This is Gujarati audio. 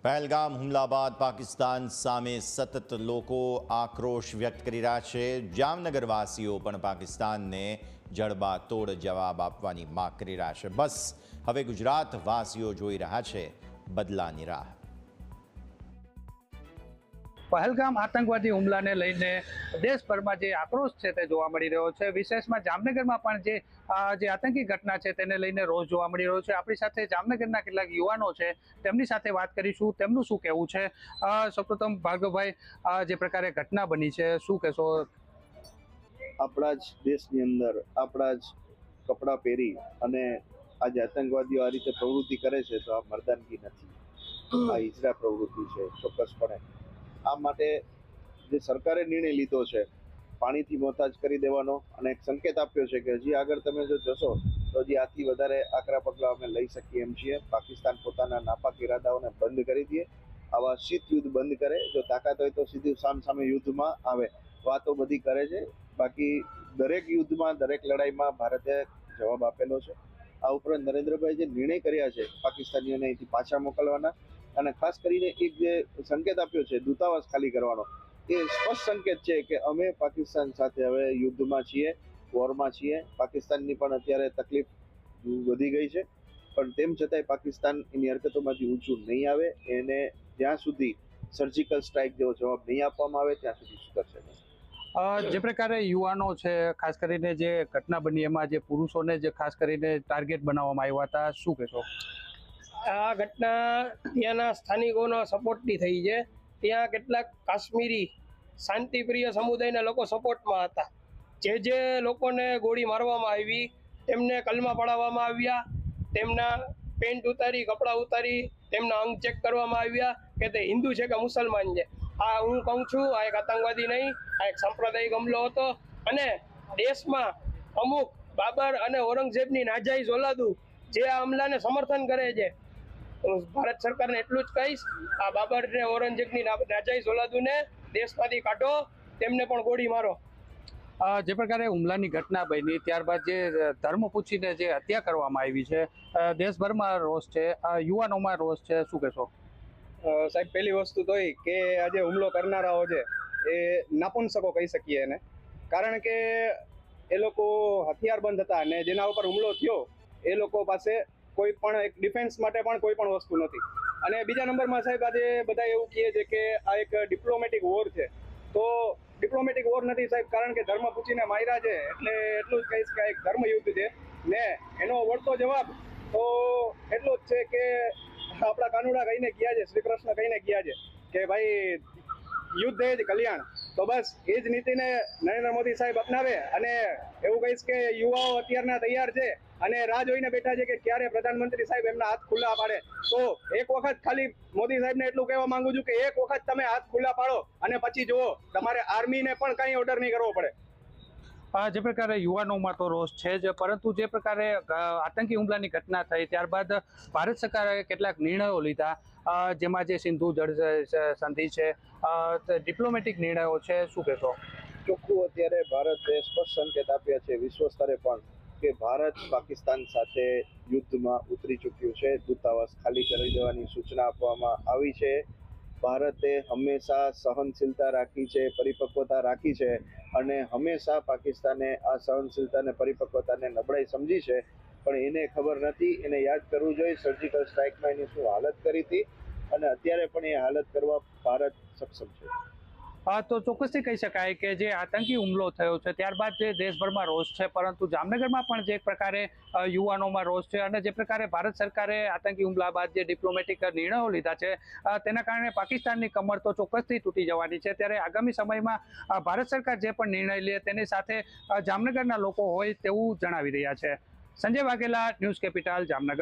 પહેલગામ હુમલા બાદ પાકિસ્તાન સામે સતત લોકો આક્રોશ વ્યક્ત કરી રહ્યા છે। જામનગરવાસીઓ પણ પાકિસ્તાનને જડબાતોડ જવાબ આપવાની માંગ કરી રહ્યા છે। બસ હવે ગુજરાતવાસીઓ જોઈ રહ્યા છે બદલાની રાહ। પહેલગામ આતંકવાદી હુમલાને લઈને દેશભરમાં જે આક્રોશ છે તે જોવા મળી રહ્યો છે। વિશેષમાં જામનગરમાં પણ જે આતંકી ઘટના છે તેને લઈને રોષ જોવા મળી રહ્યો છે। આપણી સાથે જામનગરના કેટલાક યુવાનો છે, તેમની સાથે વાત કરીશું, તેમનું શું કહેવું છે। સૌપ્રથમ ભાર્ગવભાઈ, જે પ્રકારે ઘટના બની છે શું કહેશો? આપણા જ દેશની અંદર આપણા જ કપડાં પહેરી અને આજે આતંકવાદીઓ આ રીતે પ્રવૃત્તિ કરે છે તો આ મર્દાનગી નથી, આ હિજરા પ્રવૃત્તિ છે ચોક્કસપણે। આ માટે જે સરકારે નિર્ણય લીધો છે પાણીથી મોહતાજ કરી દેવાનો અને એક સંકેત આપ્યો છે કે હજી આગળ તમે જો જશો તો હજી આથી વધારે આકરા પગલાં અમે લઈ શકીએ એમ છીએ। પાકિસ્તાન પોતાના નાપાક ઇરાદાઓને બંધ કરી દે, આવા શીત યુદ્ધ બંધ કરે, જો તાકાત હોય તો સીધું સામે યુદ્ધમાં આવે। વાતો બધી કરે છે, બાકી દરેક યુદ્ધમાં દરેક લડાઈમાં ભારતે જવાબ આપેલો છે। આ ઉપરાંત નરેન્દ્રભાઈ જે નિર્ણય કર્યા છે પાકિસ્તાનીઓને અહીંથી પાછા મોકલવાના અને ખાસ કરીને એક જે સંકેત આપ્યો છે દૂતાવાસ ખાલી કરવાનો, એ સ્પષ્ટ સંકેત છે કે અમે પાકિસ્તાન સાથે હવે યુદ્ધમાં છીએ, વોરમાં છીએ। પાકિસ્તાનની પણ અત્યારે તકલીફ વધી ગઈ છે, પણ તેમ છતાંય પાકિસ્તાન એની હરકતોમાંથી ઊંચું નહીં આવે। એને જ્યાં સુધી સર્જિકલ સ્ટ્રાઇક જેવો જવાબ નહીં આપવામાં આવે ત્યાં સુધી સુધરશે નહીં। જે પ્રકારે યુવાનો છે, ખાસ કરીને જે ઘટના બની એમાં જે પુરુષોને જે ખાસ કરીને ટાર્ગેટ બનાવવામાં આવ્યા હતા, શું કહેશો? આ ઘટના ત્યાંના સ્થાનિકોના સપોર્ટની થઈ છે। ત્યાં કેટલાક કાશ્મીરી શાંતિપ્રિય સમુદાયના લોકો સપોર્ટમાં હતા। જે લોકોને ગોળી મારવામાં આવી તેમને કલમા પડાવવામાં આવ્યા, તેમના પેન્ટ ઉતારી, કપડાં ઉતારી, તેમના અંગ ચેક કરવામાં આવ્યા કે તે હિન્દુ છે કે મુસલમાન છે। આ હું કહું છું, આ એક આતંકવાદી નહીં, આ એક સાંપ્રદાયિક હુમલો હતો। અને દેશમાં અમુક બાબર અને ઔરંગઝેબની નાજાયઝ ઓલાદુ જે આ હુમલાને સમર્થન કરે છે, ભારત સરકારને એટલું જ કહીશ, આ બાબર ને ઔરંગઝેબની નાજાયઝ ઓલાદુને દેશમાંથી કાઢો, તેમને પણ ગોળી મારો। જે પ્રકારે હુમલાની ઘટના બની ત્યારબાદ જે ધર્મ પૂછીને જે હત્યા કરવામાં આવી છે, દેશભરમાં રોષ છે, યુવાનોમાં રોષ છે, શું કહેશો? સાહેબ, પહેલી વસ્તુ તો એ કે આજે હુમલો કરનારાઓ છે એ નાપુંસકો કહી શકીએ એને, કારણ કે એ લોકો હથિયારબંધ હતા અને જેના ઉપર હુમલો થયો એ લોકો પાસે કોઈ પણ એક ડિફેન્સ માટે પણ કોઈ પણ વસ્તુ નથી। અને બીજા નંબરમાં સાહેબ આજે બધા એવું કહે છે કે આ એક ડિપ્લોમેટિક વોર છે, તો ડિપ્લોમેટિક વોર નથી સાહેબ, કારણ કે ધર્મ પૂછીને માર્યા છે એટલે એટલું જ કહીશ કે એક ધર્મ યુદ્ધ છે ને એનો વળતો જવાબ તો એટલો જ છે કે આપણા કાનુડા કહીને ગયા છે, શ્રી કૃષ્ણ કહીને ગયા છે કે ભાઈ યુદ્ધ એ જ કલ્યાણ। તો બસ એ જ નીતિને નરેન્દ્ર મોદી સાહેબ અપનાવે અને એવું કહીશ કે યુવાઓ અત્યારના તૈયાર છે અને રાહ જોઈને બેઠા છે કે ક્યારે પ્રધાનમંત્રી સાહેબ એમના હાથ ખુલ્લા પાડે। તો એક વખત ખાલી મોદી સાહેબને એટલું કહેવા માંગુ છું કે એક વખત તમે હાથ ખુલ્લા પાડો અને પછી જુઓ તમારે આર્મીને પણ કંઈ ઓર્ડર નહીં કરવો પડે। જે પ્રકારે યુવાનોમાં તો રોષ છે જ, પરંતુ જે પ્રકારે આતંકી હુમલાની ઘટના થઈ ત્યારબાદ ભારત સરકારે કેટલાક નિર્ણયો લીધા, જેમાં જે સિંધુ જળ સંધિ છે, ડિપ્લોમેટિક નિર્ણયો છે, શું કહેશો? ચોખ્ખું અત્યારે ભારતે સ્પષ્ટ સંકેત આપ્યા છે વિશ્વ સ્તરે પણ કે ભારત પાકિસ્તાન સાથે યુદ્ધમાં ઉતરી ચૂક્યું છે। દૂતાવાસ ખાલી કરી દેવાની સૂચના આપવામાં આવી છે। ભારતે હંમેશા સહનશીલતા રાખી છે, પરિપક્વતા રાખી છે અને હંમેશા પાકિસ્તાને આ સહનશીલતાને પરિપક્વતાને નબળાઈ સમજી છે, પણ એને ખબર નથી, એને યાદ કરવું જોઈએ સર્જિકલ સ્ટ્રાઇકમાં એની શું હાલત કરી હતી અને અત્યારે પણ એ હાલત કરવા ભારત સક્ષમ છે। તો ચોક્કસથી કહી શકાય કે જે આતંકી હુમલો થયો છે ત્યારબાદ જે દેશભરમાં રોષ છે, પરંતુ જામનગરમાં પણ જે પ્રકારે યુવાનોમાં રોષ છે અને જે પ્રકારે ભારત સરકારે આતંકી હુમલા બાદ જે ડિપ્લોમેટિક નિર્ણયો લીધા છે તેના કારણે પાકિસ્તાનની કમર તો ચોક્કસથી તૂટી જવાની છે। ત્યારે આગામી સમયમાં ભારત સરકાર જે પણ નિર્ણય લે તેની સાથે જામનગરના લોકો હોય તેવું જણાવી રહ્યા છે। Sanjay Vaghela, news capital, Jamnagar.